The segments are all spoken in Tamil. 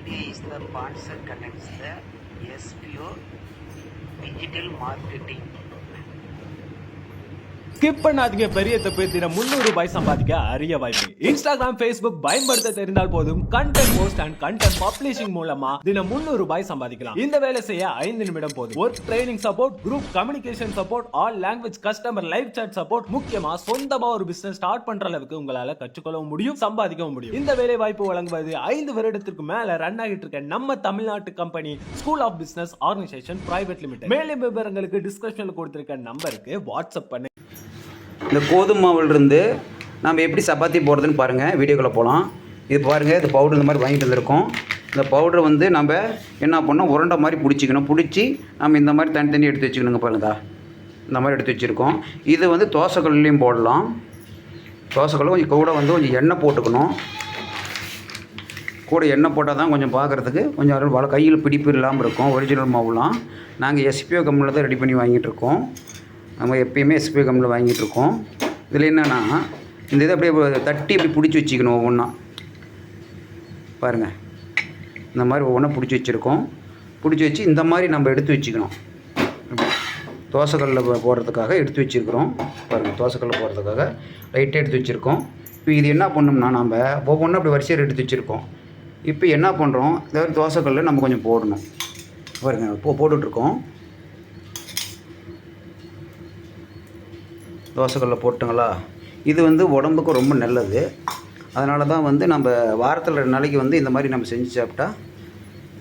A is the sponsor connects the SPO digital marketing. Skip பண்ணாதீங்க. பெரிய தப்பு. தினம் 300 ரூபாய் சம்பாதிக்க அரிய வாய்ப்பு. இன்ஸ்டாகிராம், ஃபேஸ்புக் பயன்படுத்த தெரிந்தால் போதும் content post and content publishing மூலமா தினம் 300 ரூபாய் சம்பாதிக்கலாம். இந்த வேலை செய்ய 5 நிமிடம் போதும். Work training support, group communication support, all language customer live chat support, முக்கியமா சொந்தமா ஒரு பிசினஸ் ஸ்டார்ட் பண்ற அளவுக்கு உங்களால கற்றுக்கொள்ளவும் முடியும், சம்பாதிக்கவும் முடியும். இந்த வேலை வாய்ப்பு வழங்குவது 5 வருடத்திற்கு மேல ரன் ஆகிட்டு இருக்க நம்ம தமிழ்நாட்டு company school of business organisation private limited. மேலும் விவரங்களுக்கு டிஸ்கிரிப்ஷன்ல கொடுத்திருக்க நம்பருக்கு வாட்ஸ்அப் பண்ணு. இந்த கோதுமை மாவுலிருந்து நம்ம எப்படி சப்பாத்தி போடுறதுன்னு பாருங்கள். வீடியோக்குள்ளே போகலாம். இது பாருங்கள், இந்த பவுடர் இந்த மாதிரி வாங்கிட்டு வந்திருக்கோம். இந்த பவுடர் வந்து நம்ம என்ன பண்ணோம், உருண்டை மாதிரி பிடிச்சிக்கணும். பிடிச்சி நம்ம இந்த மாதிரி தனி எடுத்து வச்சுக்கணுங்க. பாருங்க, இந்த மாதிரி எடுத்து வச்சுருக்கோம். இது வந்து தோசைக்கல்லையும் போடலாம். தோசைக்கல்ல கொஞ்சம் கூட வந்து கொஞ்சம் எண்ணெய் போட்டுக்கணும். கூட எண்ணெய் போட்டால் தான் கொஞ்சம் பார்க்குறதுக்கு கொஞ்சம் கையில் பிடிப்பு இல்லாமல் இருக்கும். ஒரிஜினல் மாவுலாம் நாங்கள் எஸ்பிஓ கம்பெனியில் தான் ரெடி பண்ணி வாங்கிட்டு இருக்கோம். நம்ம எப்பயுமே எஸ்பிஐ கம்பெனியில் வாங்கிட்டுருக்கோம். இதில் என்னென்னா, இந்த இதை அப்படியே தட்டி அப்படி பிடிச்சி வச்சுக்கணும். ஒவ்வொன்றா பாருங்கள், இந்த மாதிரி ஒவ்வொன்றா பிடிச்சி வச்சுருக்கோம். பிடிச்சி வச்சு இந்த மாதிரி நம்ம எடுத்து வச்சுக்கணும். தோசைக்கல்லில் போடுறதுக்காக எடுத்து வச்சுருக்குறோம். பாருங்கள், தோசைக்கல்லில் போடுறதுக்காக லைட்டாக எடுத்து வச்சுருக்கோம். இப்போ இது என்ன பண்ணோம்னா, நம்ம ஒவ்வொன்றும் அப்படி வரிசையாக எடுத்து வச்சுருக்கோம். இப்போ என்ன பண்ணுறோம், இந்த தோசைக்கல்லில் நம்ம கொஞ்சம் போடணும். பாருங்கள், போட்டுட்ருக்கோம். தோசைக்கல்ல போட்டுங்களா. இது வந்து உடம்புக்கு ரொம்ப நல்லது. அதனால தான் வந்து நம்ம வாரத்தில் 2 நாளைக்கு வந்து இந்த மாதிரி நம்ம செஞ்சு சாப்பிட்டா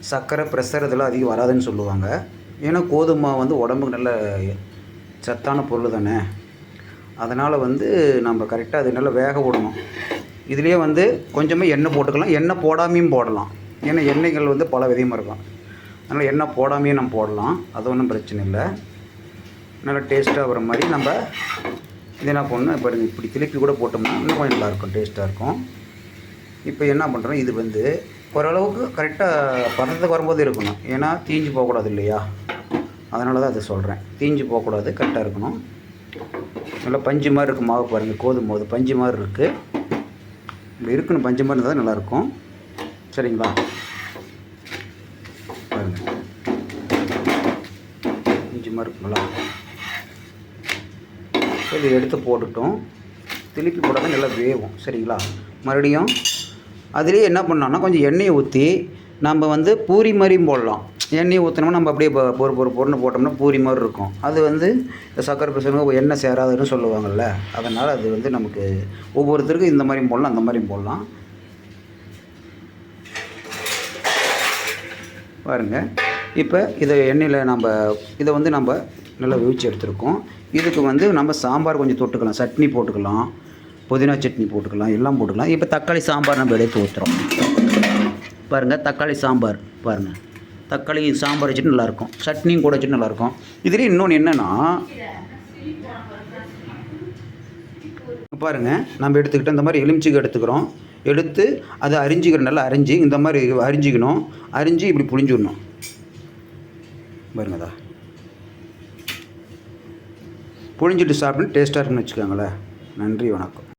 சர்க்கரை, ப்ரெஷர் இதெல்லாம் அதிகம் வராதுன்னு சொல்லுவாங்க. ஏன்னா கோதுமை வந்து உடம்புக்கு நல்ல சத்தான பொருள் தானே. அதனால் வந்து நம்ம கரெக்டாக அது நல்லா வேக விடணும். இதுலேயே வந்து கொஞ்சமாக எண்ணெய் போட்டுக்கலாம், எண்ணெய் போடாமையும் போடலாம். ஏன்னா எண்ணெய்கள் வந்து பல விதமாக இருக்கும். அதனால் எண்ணெய் போடாமையும் நம்ம போடலாம், அது ஒன்றும் பிரச்சனை இல்லை. நல்லா டேஸ்ட்டாக வர மாதிரி நம்ம இது என்ன பண்ணணும், இப்போ இப்படி திருப்பி கூட போட்டோம்னா இன்னும் கொஞ்சம் நல்லாயிருக்கும், டேஸ்ட்டாக இருக்கும். இப்போ என்ன பண்ணுறோம், இது வந்து ஓரளவுக்கு கரெக்டாக பதத்துக்கு வரும்போது இருக்கணும். ஏன்னா தீஞ்சு போகக்கூடாது இல்லையா, அதனால தான் அதை சொல்கிறேன். தீஞ்சு போகக்கூடாது, கரெக்டாக இருக்கணும். நல்லா பஞ்சு மாதிரி இருக்கும் மாவு. பாருங்கள், கோதுமை மாவு பஞ்சு மாதிரி இருக்குது. இப்படி இருக்கணும், பஞ்சு மாதிரி இருந்தால் தான் நல்லாயிருக்கும். சரிங்களா, பாருங்கள், பஞ்சு மாதிரி இருக்குங்களா. இது எடுத்து போட்டுட்டோம். திருப்பி போட்டால் தான் நல்லா வேகும். சரிங்களா, மறுபடியும் அதுலேயே என்ன பண்ணோம்னா கொஞ்சம் எண்ணெயை ஊற்றி நம்ம வந்து பூரி மாதிரியும் போடலாம். எண்ணெயை ஊற்றினோம்னா நம்ம அப்படியே பொருன்னு போட்டோம்னா பூரி மாதிரி இருக்கும். அது வந்து சக்கரை பிரச்சனை எண்ணெய் சேராதுன்னு சொல்லுவாங்கள்ல, அதனால் அது வந்து நமக்கு ஒவ்வொருத்தருக்கும் இந்த மாதிரியும் போடலாம், அந்த மாதிரியும் போடலாம். பாருங்கள், இப்போ இதை எண்ணெயில் இதை வந்து நம்ம நல்லா வேவிச்சு எடுத்துருக்கோம். இதுக்கு வந்து நம்ம சாம்பார் கொஞ்சம் தொட்டுக்கலாம், சட்னி போட்டுக்கலாம், புதினா சட்னி போட்டுக்கலாம், எல்லாம் போட்டுக்கலாம். இப்போ தக்காளி சாம்பார் நம்ம எடுத்து ஊற்றுறோம். பாருங்கள், தக்காளி சாம்பார் பாருங்கள், தக்காளி சாம்பார் வச்சுட்டு நல்லாயிருக்கும், சட்னியும் கூட வச்சுட்டு நல்லாயிருக்கும். இதுலேயும் இன்னொன்று என்னென்னா பாருங்கள், நம்ம எடுத்துக்கிட்டு இந்த மாதிரி எலுமிச்சைக்கு எடுத்துக்கிறோம். எடுத்து அதை அரிஞ்சிக்கிறோம், நல்லா அரிஞ்சு இந்த மாதிரி அரிஞ்சிக்கணும். அரிஞ்சு இப்படி புழிஞ்சிடணும். பாருங்கதா, புழிஞ்சிட்டு சாப்பிட்டு டேஸ்ட்டாக இருக்குன்னு வச்சுக்கோங்களேன். நன்றி, வணக்கம்.